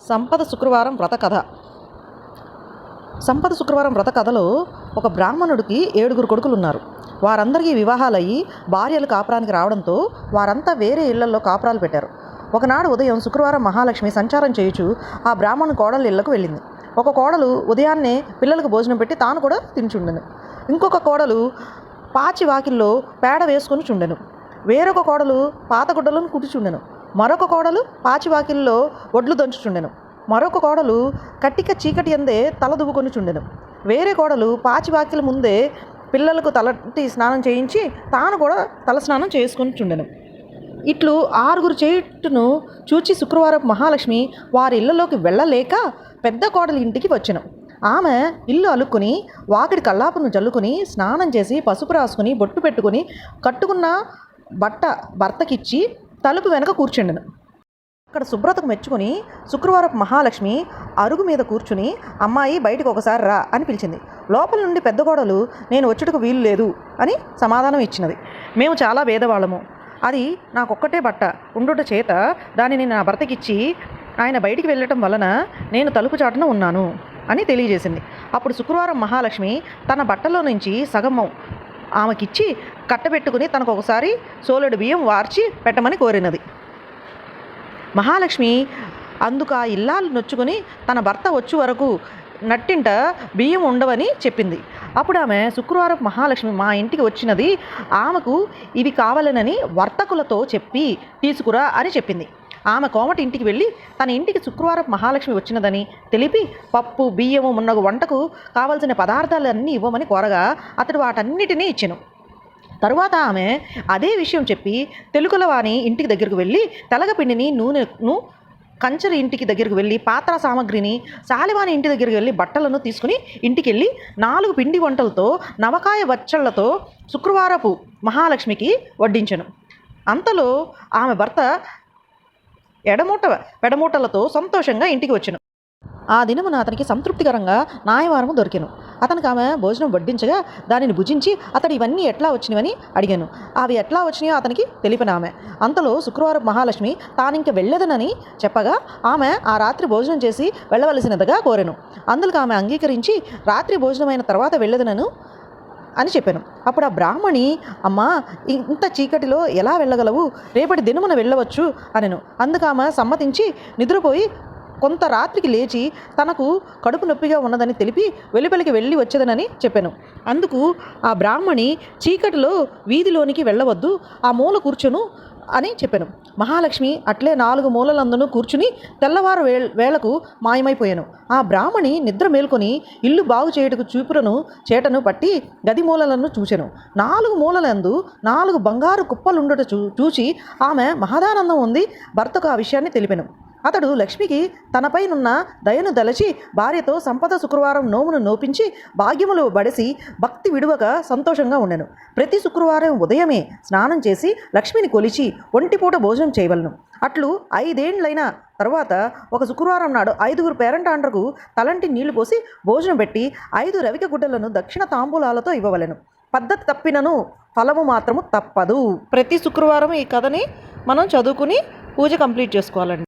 సంపద శుక్రవారం వ్రత కథ. సంపద శుక్రవారం వ్రత కథలో ఒక బ్రాహ్మణుడికి 7 కొడుకులు ఉన్నారు. వారందరికీ వివాహాలయ్యి భార్యలు కాపురానికి రావడంతో వారంతా వేరే ఇళ్లలో కాపురాలు పెట్టారు. ఒకనాడు ఉదయం శుక్రవారం మహాలక్ష్మి సంచారం చేయుచు ఆ బ్రాహ్మణు కోడలు ఇళ్లకు వెళ్ళింది. ఒక కోడలు ఉదయాన్నే పిల్లలకు భోజనం పెట్టి తాను కూడా తినిచుండెను. ఇంకొక కోడలు పాచి వాకిల్లో పేడ వేసుకొని చుండెను. వేరొక కోడలు పాత గుడ్డలను కుట్టుచుండెను. మరొక కోడలు పాచివాకిల్లో ఒడ్లు దంచుచుండెను. మరొక కోడలు కట్టిక చీకటి అందే తల దువ్వుకొని చుండెను. వేరే కోడలు పాచివాకిల ముందే పిల్లలకు తలంటి స్నానం చేయించి తాను కూడా తల స్నానం చేసుకొని చుండెను. ఇట్లు 6 చేయుటను చూచి శుక్రవారం మహాలక్ష్మి వారి ఇళ్లలోకి వెళ్ళలేక పెద్ద కోడలి ఇంటికి వచ్చెను. ఆమె ఇల్లు అలుక్కుని వాకిడి కల్లాపును జల్లుకొని స్నానం చేసి పసుపు రాసుకుని బొట్టు పెట్టుకుని కట్టుకున్న బట్ట భర్తకిచ్చి తలుపు వెనక కూర్చుండెను. అక్కడ శుభ్రతకు మెచ్చుకొని శుక్రవారపు మహాలక్ష్మి అరుగు మీద కూర్చుని అమ్మాయి బయటకు ఒకసారి రా అని పిలిచింది. లోపల నుండి పెద్ద కోడలు నేను వచ్చుటకు వీలు లేదు అని సమాధానం ఇచ్చినది. మేము చాలా భేదవాళ్ళము, అది నాకొక్కటే బట్ట ఉండుట చేత దానిని నా భర్తకిచ్చి ఆయన బయటికి వెళ్ళటం వలన నేను తలుపు చాటున ఉన్నాను అని తెలియజేసింది. అప్పుడు శుక్రవారం మహాలక్ష్మి తన బట్టలో నుంచి సగం ఆమెకిచ్చి కట్టబెట్టుకుని తనకు ఒకసారి సోలెడు బియ్యం వార్చి పెట్టమని కోరినది. మహాలక్ష్మి అందుకు ఆ ఇల్లాలు నొచ్చుకొని తన భర్త వచ్చే వరకు నట్టింట బియ్యం ఉండవని చెప్పింది. అప్పుడు ఆమె శుక్రవారం మహాలక్ష్మి మా ఇంటికి వచ్చినది ఆమెకు ఇవి కావాలనని వర్తకులతో చెప్పి తీసుకురా అని చెప్పింది. ఆమె కోమటి ఇంటికి వెళ్ళి తన ఇంటికి శుక్రవారం మహాలక్ష్మి వచ్చినదని తెలిపి పప్పు బియ్యము మున్నగు వంటకు కావలసిన పదార్థాలన్నీ ఇవ్వమని కోరగా అతడు వాటన్నిటినీ ఇచ్చెను. తరువాత ఆమె అదే విషయం చెప్పి తెలుగులవాణి ఇంటికి దగ్గరకు వెళ్ళి తెలగపిండిని నూనెను కంచరి ఇంటికి దగ్గరకు వెళ్ళి పాత్ర సామాగ్రిని సాలివాణి ఇంటి దగ్గరికి వెళ్ళి బట్టలను తీసుకుని ఇంటికి వెళ్ళి 4 పిండి వంటలతో నవకాయ వచ్చళ్లతో శుక్రవారపు మహాలక్ష్మికి వడ్డించెను. అంతలో ఆమె భర్త పెడమూటలతో సంతోషంగా ఇంటికి వచ్చెను. ఆ దినమున అతనికి సంతృప్తికరంగా న్యాయవారము దొరికెను. అతనికి ఆమె భోజనం వడ్డించగా దానిని భుజించి అతడు ఇవన్నీ ఎట్లా వచ్చినవని అడిగాను. అవి ఎట్లా వచ్చినాయో అతనికి తెలిపిన ఆమె అంతలో శుక్రవారం మహాలక్ష్మి తానింక వెళ్ళదనని చెప్పగా ఆమె ఆ రాత్రి భోజనం చేసి వెళ్ళవలసినదిగా కోరెను. అందుకు ఆమె అంగీకరించి రాత్రి భోజనమైన తర్వాత వెళ్ళదనను అని చెప్పాను. అప్పుడు ఆ బ్రాహ్మణి అమ్మా ఇంత చీకటిలో ఎలా వెళ్ళగలవు, రేపటి దినమున వెళ్ళవచ్చు అనెను. అందుకు ఆమె సమ్మతించి నిద్రపోయి కొంత రాత్రికి లేచి తనకు కడుపు నొప్పిగా ఉన్నదని తెలిపి వెలుపలికి వెళ్ళి వచ్చేదనని చెప్పాను. అందుకు ఆ బ్రాహ్మణి చీకటిలో వీధిలోనికి వెళ్ళవద్దు, ఆ మూల కూర్చొను అని చెప్పాను. మహాలక్ష్మి అట్లే 4 మూలలందును కూర్చుని తెల్లవారు వేళకు మాయమైపోయాను. ఆ బ్రాహ్మణి నిద్ర మేల్కొని ఇల్లు బాగు చేయుటకు చూపురను చేటను పట్టి గది మూలలను చూచెను. 4 మూలలందు 4 బంగారు కుప్పలుండుట చూచి ఆమె మహదానందం ఉంది భర్తకు ఆ విషయాన్ని తెలిపెను. అతడు లక్ష్మికి తనపైనున్న దయను దలచి భార్యతో సంపద శుక్రవారం నోమును నోపించి భాగ్యములు బడిసి భక్తి విడువక సంతోషంగా ఉండెను. ప్రతి శుక్రవారం ఉదయమే స్నానం చేసి లక్ష్మిని కొలిచి ఒంటిపూట భోజనం చేయవలను. అట్లు 5 ఏండ్లైన తర్వాత ఒక శుక్రవారం నాడు 5 పేరంటాండ్రకు తలంటి నీళ్లు పోసి భోజనం పెట్టి 5 రవిక గుడ్డలను దక్షిణ తాంబూలాలతో ఇవ్వవలెను. పద్ధతి తప్పినను ఫలము మాత్రము తప్పదు. ప్రతి శుక్రవారం ఈ కథని మనం చదువుకుని పూజ కంప్లీట్ చేసుకోవాలండి.